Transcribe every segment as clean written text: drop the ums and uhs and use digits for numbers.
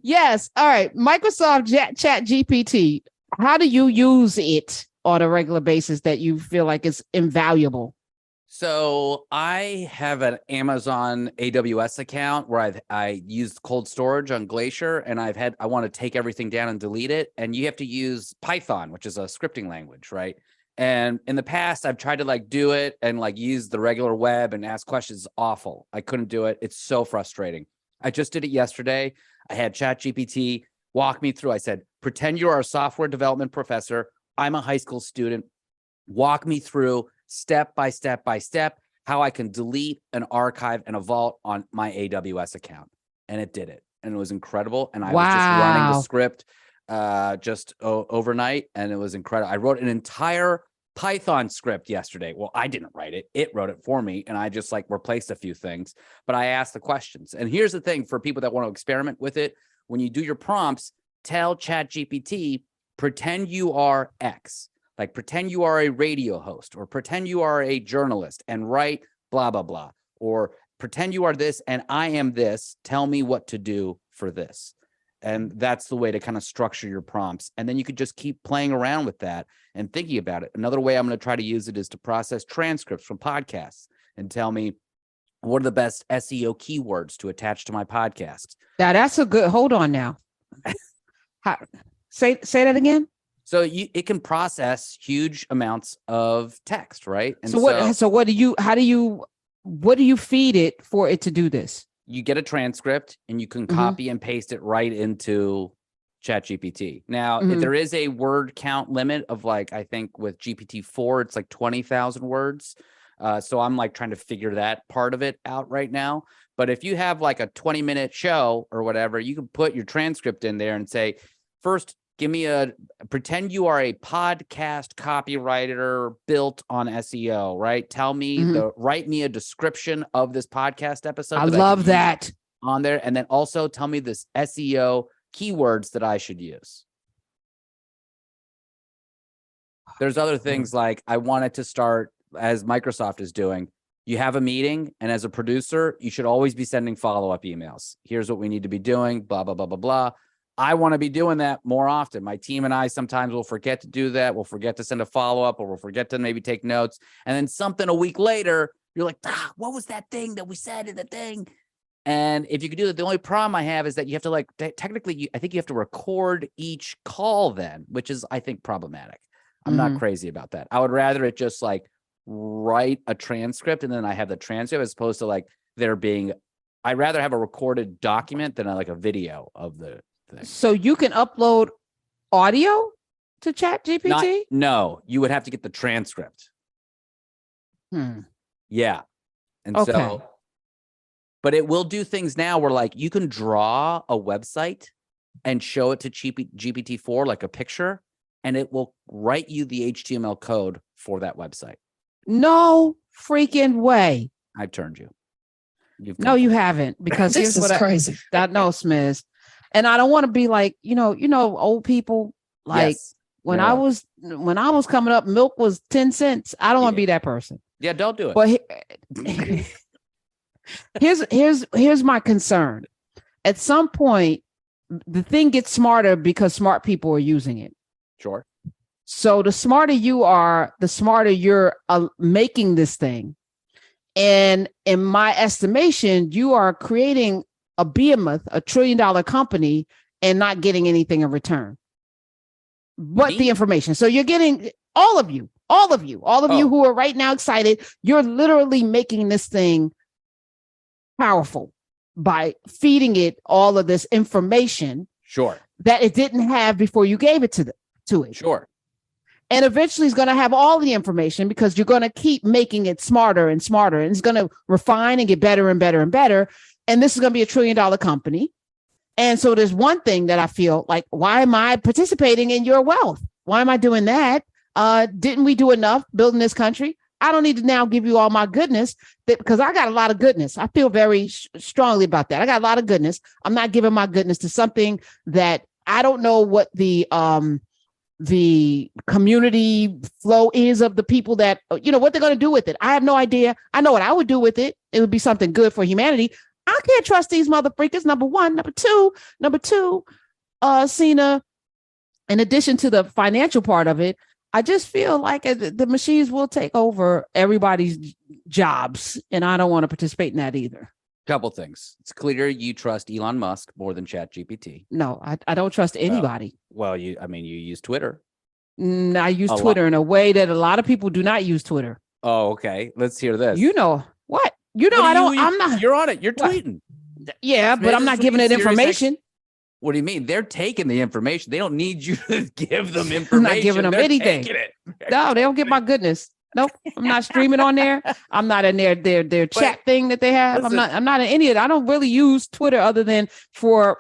Yes. All right. Microsoft Chat GPT. How do you use it on a regular basis that you feel like it's invaluable? So I have an Amazon AWS account where I used cold storage on Glacier, and I want to take everything down and delete it. And you have to use Python, which is a scripting language, right? And in the past, I've tried to like do it and like use the regular web and ask questions. It's awful. I couldn't do it. It's so frustrating. I just did it yesterday. I had ChatGPT walk me through. I said, pretend you are a software development professor. I'm a high school student. Walk me through step by step by step how I can delete an archive and a vault on my AWS account. And it did it. And it was incredible. And I was just running the script overnight, and it was incredible. I wrote an entire Python script yesterday. Well, I didn't write it. It wrote it for me, and I just like replaced a few things, but I asked the questions. And here's the thing for people that want to experiment with it. When you do your prompts, tell ChatGPT, pretend you are X. Like pretend you are a radio host, or pretend you are a journalist and write blah, blah, blah, or pretend you are this and I am this. Tell me what to do for this. And that's the way to kind of structure your prompts. And then you could just keep playing around with that and thinking about it. Another way I'm going to try to use it is to process transcripts from podcasts and tell me what are the best SEO keywords to attach to my podcast. Now that's a good, hold on now. Say that again. So it can process huge amounts of text, right? And what do you feed it for it to do this? You get a transcript and you can copy and paste it right into ChatGPT. Now, if there is a word count limit of like, I think with GPT-4, it's like 20,000 words. So I'm like trying to figure that part of it out right now. But if you have like a 20-minute show or whatever, you can put your transcript in there and say, first, pretend you are a podcast copywriter built on SEO, right? Tell me write me a description of this podcast episode. I love that on there. And then also tell me this SEO keywords that I should use. There's other things like I wanted to start, as Microsoft is doing. You have a meeting, and as a producer, you should always be sending follow-up emails. Here's what we need to be doing, blah, blah, blah, blah, blah. I want to be doing that more often. My team and I sometimes will forget to do that. We'll forget to send a follow-up, or we'll forget to maybe take notes. And then something a week later, you're like, what was that thing that we said in the thing? And if you could do that, the only problem I have is that you have to like, technically, I think you have to record each call then, which is, I think, problematic. I'm not crazy about that. I would rather it just like write a transcript and then I have the transcript, as opposed to like I'd rather have a recorded document than like a video of the thing. So you can upload audio to ChatGPT? No, you would have to get the transcript. Yeah. And but it will do things now where like you can draw a website and show it to GPT-4, like a picture, and it will write you the HTML code for that website. No freaking way. I've turned you. No, you haven't, because this is crazy. I know, Smiz. And I don't want to be like, old people. Like when I was coming up, milk was 10 cents. I don't want to be that person. Yeah, don't do it. But here's my concern. At some point, the thing gets smarter because smart people are using it. Sure. So the smarter you are, the smarter you're making this thing. And in my estimation, you are creating a behemoth, $1 trillion company, and not getting anything in return but the information. So you're getting all of you who are right now excited. You're literally making this thing powerful by feeding it all of this information. Sure. That it didn't have before you gave it to it. Sure. And eventually it's going to have all the information, because you're going to keep making it smarter and smarter, and it's going to refine and get better and better and better. And this is going to be $1 trillion company. And so there's one thing that I feel like, why am I participating in your wealth? Why am I doing that? Didn't we do enough building this country? I don't need to now give you all my goodness, because I got a lot of goodness. I feel very strongly about that. I got a lot of goodness. I'm not giving my goodness to something that I don't know what the community flow is of the people that, what they're going to do with it. I have no idea. I know what I would do with it. It would be something good for humanity. I can't trust these mother freakers. Number one. Number two, Cena, in addition to the financial part of it, I just feel like the machines will take over everybody's jobs, and I don't want to participate in that either. Couple things. It's clear you trust Elon Musk more than ChatGPT. No, I don't trust anybody. Well, you use Twitter. I use Twitter in a way that a lot of people do not use Twitter. Oh, okay. Let's hear this. You know what? You know, I'm not. You're on it. You're tweeting. Yeah, but I'm not giving it information. What do you mean? They're taking the information. They don't need you to give them information. I'm not giving them anything. No, they don't get my goodness. Nope. I'm not streaming on there. I'm not in their chat thing that they have. Listen, I'm not in any of it. I don't really use Twitter other than for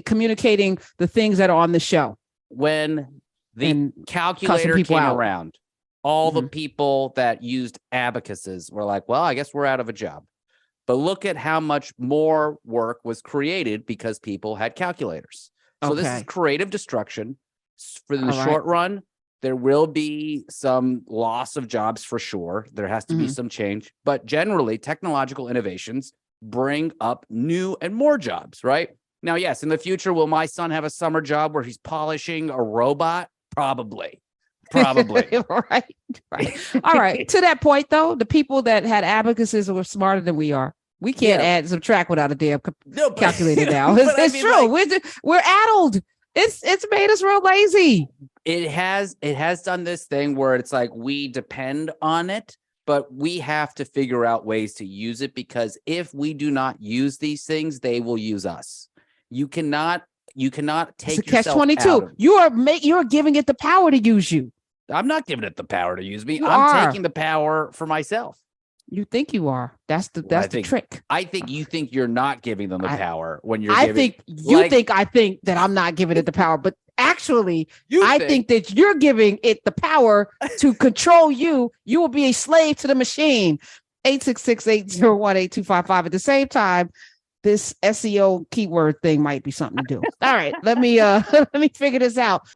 communicating the things that are on the show. When the calculator came around, all the people that used abacuses were like, well, I guess we're out of a job. But look at how much more work was created because people had calculators. So this is creative destruction. For the short run, there will be some loss of jobs for sure. There has to be some change. But generally, technological innovations bring up new and more jobs, right? Now, yes, in the future, will my son have a summer job where he's polishing a robot? Probably. Right. All right. To that point, though, the people that had abacuses were smarter than we are. We can't add and subtract without a damn calculator now. It's true. Like, we're addled. It's made us real lazy. It has done this thing where it's like we depend on it, but we have to figure out ways to use it, because if we do not use these things, they will use us. You cannot take it's a catch-22. You're giving it the power to use you. I'm not giving it the power to use me. I'm taking the power for myself. You think you are. That's the trick. I think you think you're not giving them the power when you're I think that I'm not giving it the power, but actually I think that you're giving it the power to control you. You will be a slave to the machine. 866-801-8255. At the same time, this SEO keyword thing might be something to do. All right, let me figure this out.